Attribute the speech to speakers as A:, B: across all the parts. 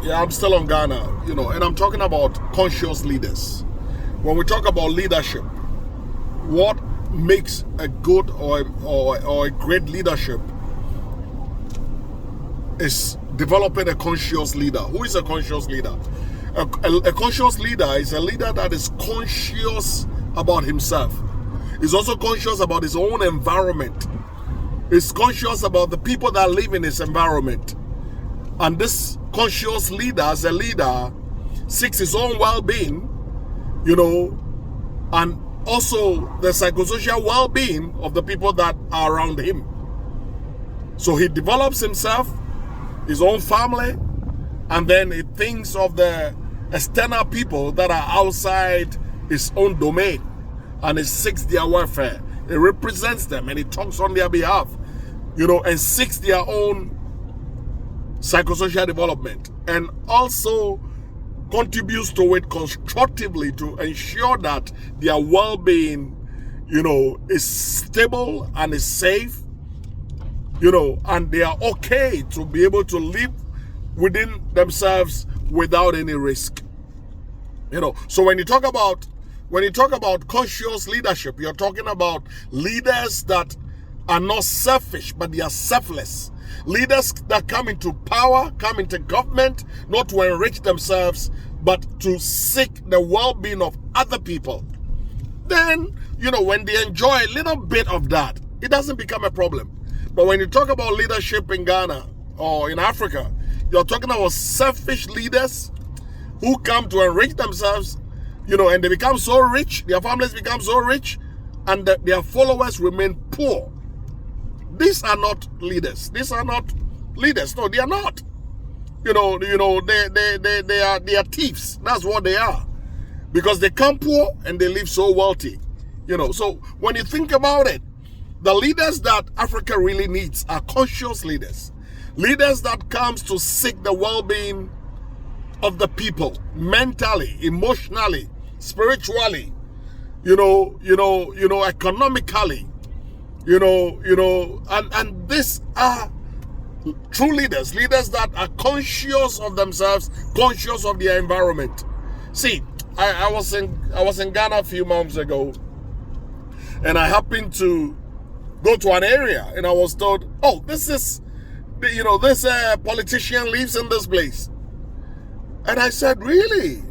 A: Yeah, I'm still on Ghana, and I'm talking about conscious leaders. When we talk about leadership, what makes a good or a great leadership is developing a conscious leader. Who is a conscious leader? A conscious leader is a leader that is conscious about himself. He's also conscious about his own environment. He's conscious about the people that live in his environment. And this conscious leader, as a leader, seeks his own well-being, and also the psychosocial well-being of the people that are around him. So he develops himself, his own family, and then he thinks of the external people that are outside his own domain, and he seeks their welfare. He represents them and he talks on their behalf, and seeks their own psychosocial development, and also contributes to it constructively to ensure that their well-being, is stable and is safe, and they are okay to be able to live within themselves without any risk. So when you talk about conscious leadership, you're talking about leaders that are not selfish, but they are selfless. Leaders that come into power, come into government, not to enrich themselves, but to seek the well-being of other people. Then, when they enjoy a little bit of that, it doesn't become a problem. But when you talk about leadership in Ghana or in Africa, you're talking about selfish leaders who come to enrich themselves, and they become so rich, their families become so rich, and their followers remain poor. These are not leaders. These are not leaders. No, they are not. They are thieves. That's what they are. Because they come poor and they live so wealthy. So when you think about it, the leaders that Africa really needs are conscious leaders. Leaders that comes to seek the well-being of the people, mentally, emotionally, spiritually, economically, and these are true leaders that are conscious of themselves, conscious of their environment. See, I was in Ghana a few months ago, and I happened to go to an area, and I was told, oh, this politician lives in this place. And I said, really?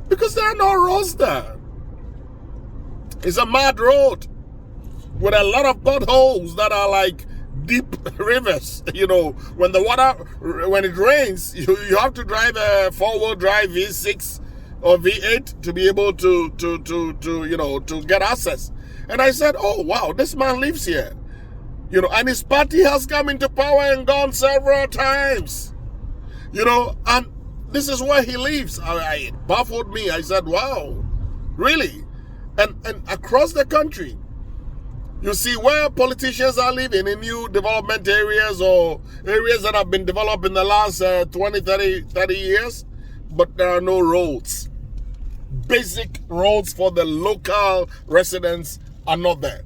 A: Because there are no roads there. It's a mud road with a lot of potholes that are like deep rivers. When it rains, you have to drive a 4-wheel drive V6 or V8 to be able to get access. And I said, oh wow, this man lives here. And his party has come into power and gone several times. And this is where he lives. It baffled me. I said, wow, really? And across the country, you see where politicians are living in new development areas or areas that have been developed in the last 20, 30 years, but there are no roads. Basic roads for the local residents are not there.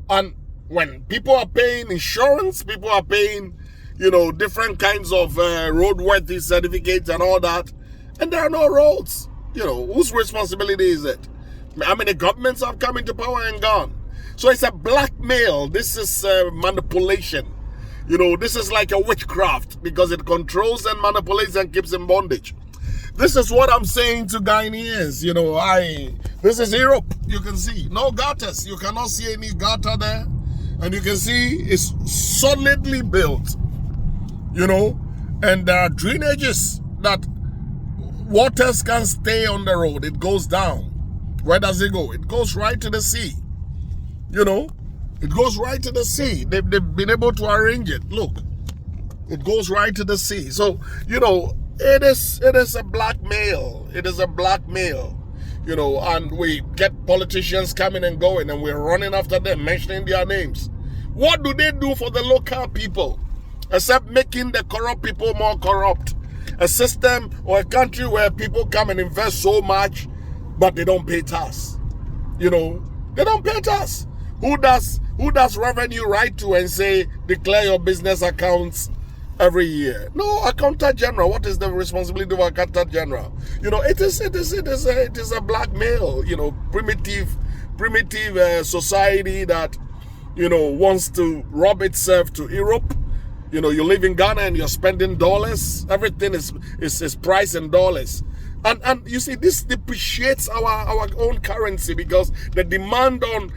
A: And when people are paying insurance, people are paying, different kinds of roadworthy certificates and all that, and there are no roads. Whose responsibility is it? I mean, the governments have come into power and gone. So it's a blackmail. This is manipulation. This is like a witchcraft because it controls and manipulates and keeps in bondage. This is what I'm saying to Ghanaians. This is Europe. You can see no gutters. You cannot see any gutter there. And you can see it's solidly built. And there are drainages that waters can stay on the road. It goes down. Where does it go? It goes right to the sea. It goes right to the sea. They've been able to arrange it. Look, it goes right to the sea. So, it is a blackmail. It is a blackmail. And we get politicians coming and going, and we're running after them, mentioning their names. What do they do for the local people? Except making the corrupt people more corrupt. A system or a country where people come and invest so much, but they don't pay tax. They don't pay tax. Who does revenue write to and say, declare your business accounts, every year. No, accountant general. What is the responsibility of accountant general? You know, it is a blackmail. You know, primitive society that, you know, wants to rob itself to Europe. You know, you live in Ghana and you're spending dollars. Everything is priced in dollars. And you see, this depreciates our own currency, because the demand on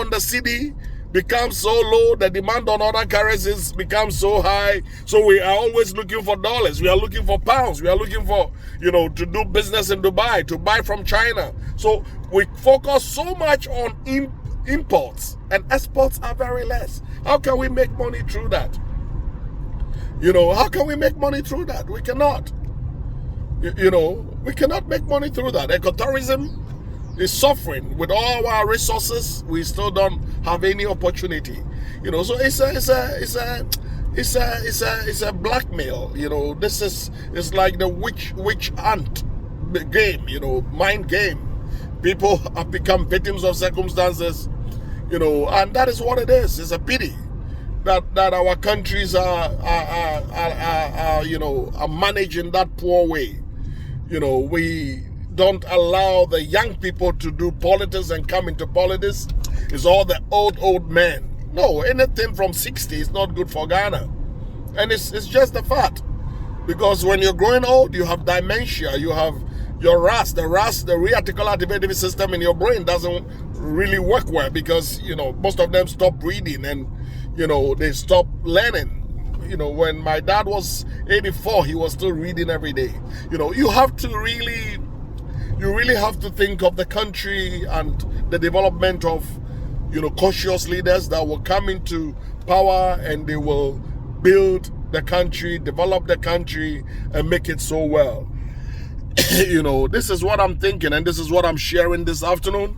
A: the city becomes so low, the demand on other currencies becomes so high. So we are always looking for dollars. We are looking for pounds. We are looking for, you know, to do business in Dubai, to buy from China. So we focus so much on imports, and exports are very less. How can we make money through that? You know, how can we make money through that? We cannot. You know, we cannot make money through that. Ecotourism is suffering. With all our resources, we still don't have any opportunity. You know, so it's a blackmail. You know, it's like the witch hunt game. You know, mind game. People have become victims of circumstances. You know, and that is what it is. It's a pity that our countries are you know, are managed in that poor way. You know, we don't allow the young people to do politics and come into politics. It's all the old men. No, anything from 60 is not good for Ghana. And it's just a fact. Because when you're growing old, you have dementia, you have your RAS, the reticular activating system in your brain doesn't really work well, because, you know, most of them stop reading and, you know, they stop learning. You know, when my dad was 84, he was still reading every day. You know, you really have to think of the country and the development of, you know, conscious leaders that will come into power, and they will build the country, develop the country, and make it so well. You know, this is what I'm thinking, and this is what I'm sharing this afternoon,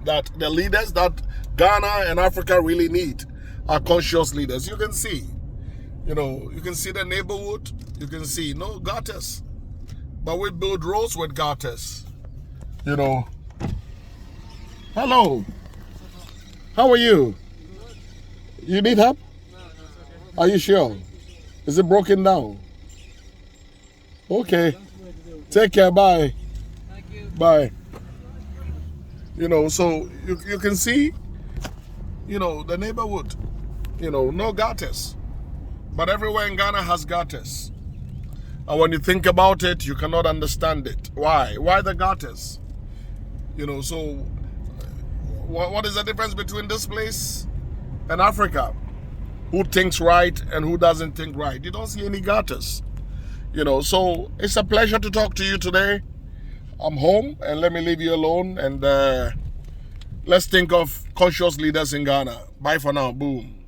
A: that the leaders that Ghana and Africa really need are conscious leaders. You can see, you know, you can see the neighborhood, you can see no gutters, but we build roads with gutters. You know, hello, how are you? You need help? Are you sure? Is it broken down? Okay, take care, bye.
B: Thank you.
A: Bye. You know, so you can see, you know, the neighborhood, you know, no gutters. But everywhere in Ghana has gutters. And when you think about it, you cannot understand it. Why? Why the gutters? You know, so what is the difference between this place and Africa? Who thinks right and who doesn't think right? You don't see any gutters. You know, so it's a pleasure to talk to you today. I'm home, and let me leave you alone, and let's think of conscious leaders in Ghana. Bye for now. Boom.